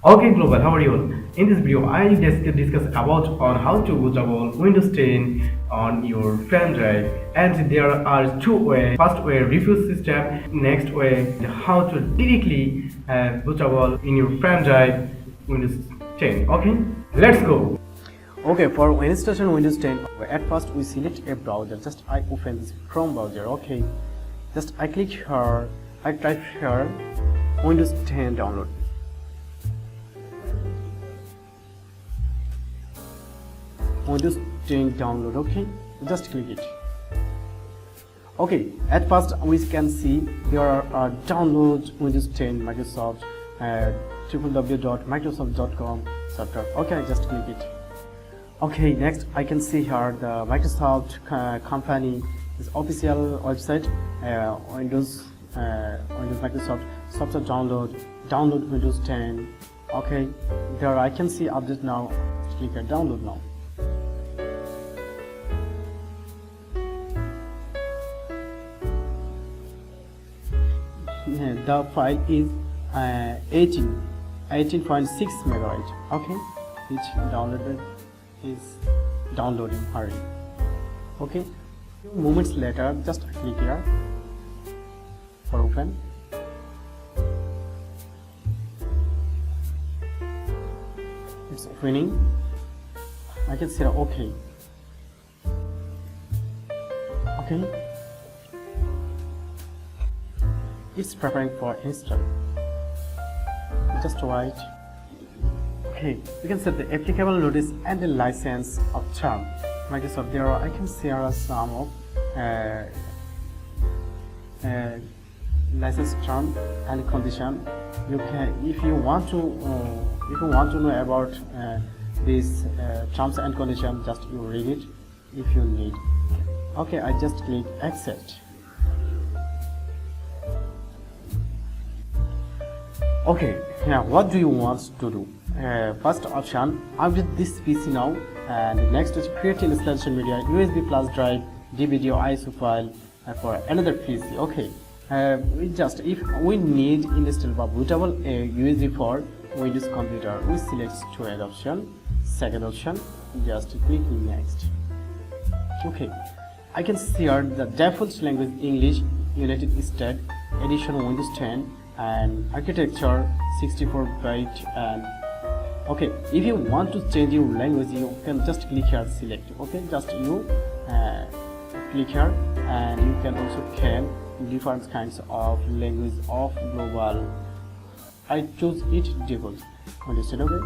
Okay, Global, how are you? In this video, I discuss about on how to bootable Windows 10 on your pen drive, and there are two ways. First way, refuse system. Next way, how to directly bootable in your pen drive Windows 10. Okay, let's go. Okay, for installation Windows 10, at first we select a browser. Just I open this Chrome browser. Okay, just I click here. I type here Windows 10 download. Windows 10 download. Okay, just click it. Okay, at first we can see there are downloads Windows 10 Microsoft www.microsoft.com. Okay, I just click it. Okay, next I can see here the Microsoft company is official website, Windows Microsoft software download Windows 10. Okay, there I can see update now. Click here, download now. The file is 18.6 megabyte. Okay, which downloaded is downloading. Hurry. Okay, few moments later, just click here for open. It's opening. I can say okay. Okay, it's preparing for install. Just wait. Okay, you can set the applicable notice and the license of term. Microsoft, there are, I can share some of license term and condition. You can, if you want to know about these terms and condition, just you read it if you need. Okay, I just click accept. Okay, now what do you want to do? First option, update this PC now, and next is create installation media, USB flash drive, DVD or ISO file for another PC. Okay, if we need install bootable USB for Windows computer, we select third option. Second option, just click next. Okay, I can see here the default language English, United States edition Windows 10 and architecture 64-bit. And okay, if you want to change your language, you can just click here select. Okay, just you click here, and you can also different kinds of language of global. I choose it default. Understand? Okay,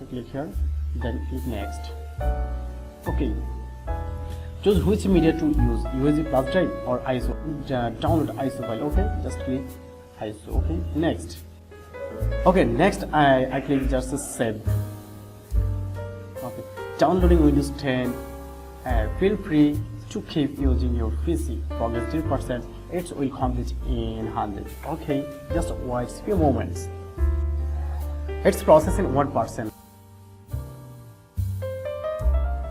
click here, then click next. Okay, choose which media to use, USB flash drive or ISO. Download ISO file. Okay, just click ISO. Okay, next. Okay, next I click just save. Okay, downloading Windows 10. Feel free to keep using your PC. Progress 3%. It will complete in 100. Okay, just wait few moments. It's processing 1%.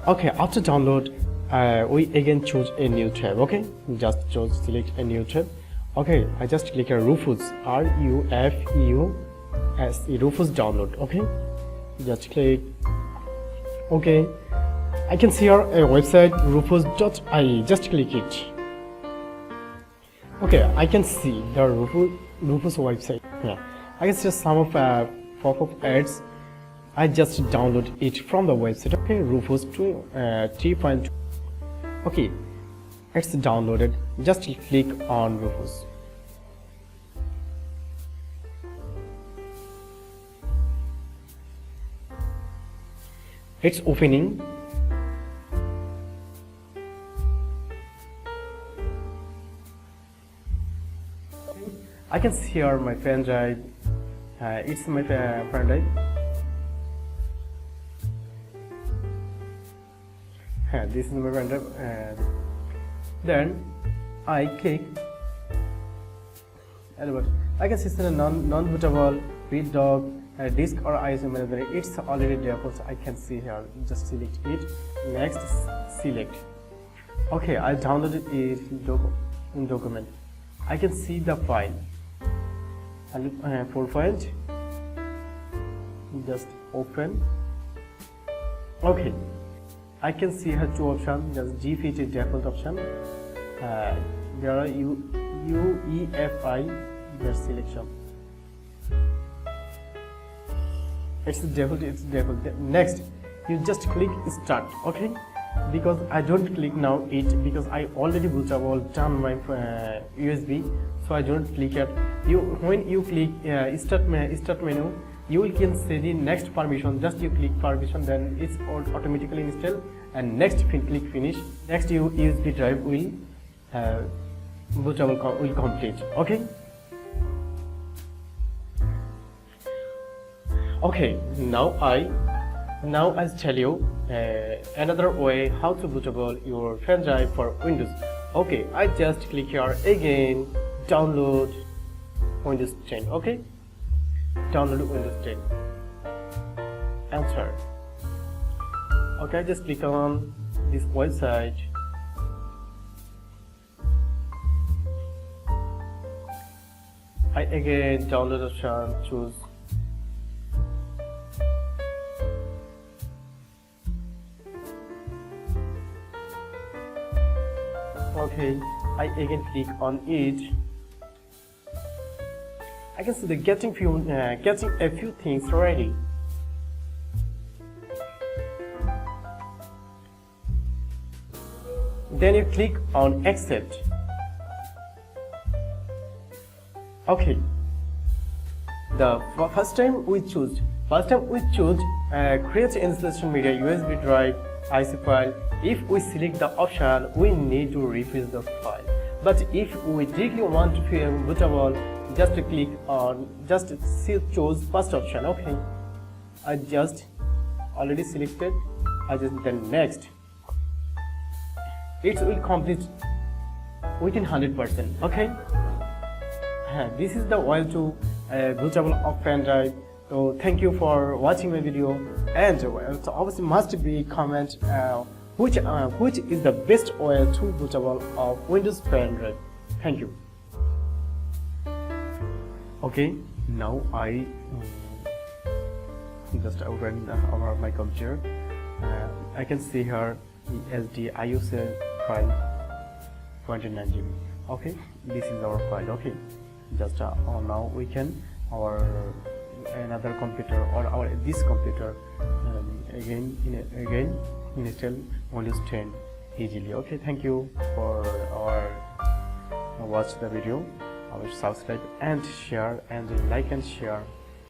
Okay, after download, we again choose a new tab. Okay, just select a new tab. Okay, I just click here Rufus, RUFUS, Rufus download. Okay, just click. Okay, I can see here a website rufus.ie. Just click it. Okay, I can see the Rufus website. Yeah, I can see some of pop-up ads. I just download it from the website. Okay, Rufus 3.2. Okay, it's downloaded. Just click on Rufus. It's opening. I can see here my pen drive. It's my pen drive. This is my pen drive. Then I click. I can see the non-bootable read dog disk or ISO memory. It's already default. So I can see here. Just select it. Next, select. Okay, I downloaded it in document. I can see the file. And for file, just open. Okay, I can see here two options. Just GFIT is default option. There are UEFI, their selection. It's default. Next, you just click start. Okay, because I don't click now it because I already bootable done my USB, so I don't click it. When you click start menu, you will can see the next permission. Just you click permission, then it's automatically installed. And next click finish. Next your USB drive will bootable will complete. Okay. Okay. Now I'll tell you another way how to bootable your pen drive for Windows. Okay, I just click here again, download Windows 10. Okay, download Windows 10. Enter. Okay, just click on this website. I again download option, choose. Okay, I again click on it. I can see the getting a few things ready. Then you click on accept. Okay. The first time we choose create installation media USB drive IC file. If we select the option, we need to refresh the file. But if we directly want to film bootable, just click on choose first option. Okay, I just already selected. I just then next. It will complete within 100%. Okay. This is the way to bootable of pen drive. So thank you for watching my video, and so obviously must be comment which is the best way to bootable of Windows pen drive. Thank you. Okay, now I just open over my computer. I can see here the SD ISO file 29 GB. Okay, this is our file. Okay, just now we can another computer or this computer again install Windows 10 easily. Okay, thank you for watch the video. I will subscribe and share and like and share.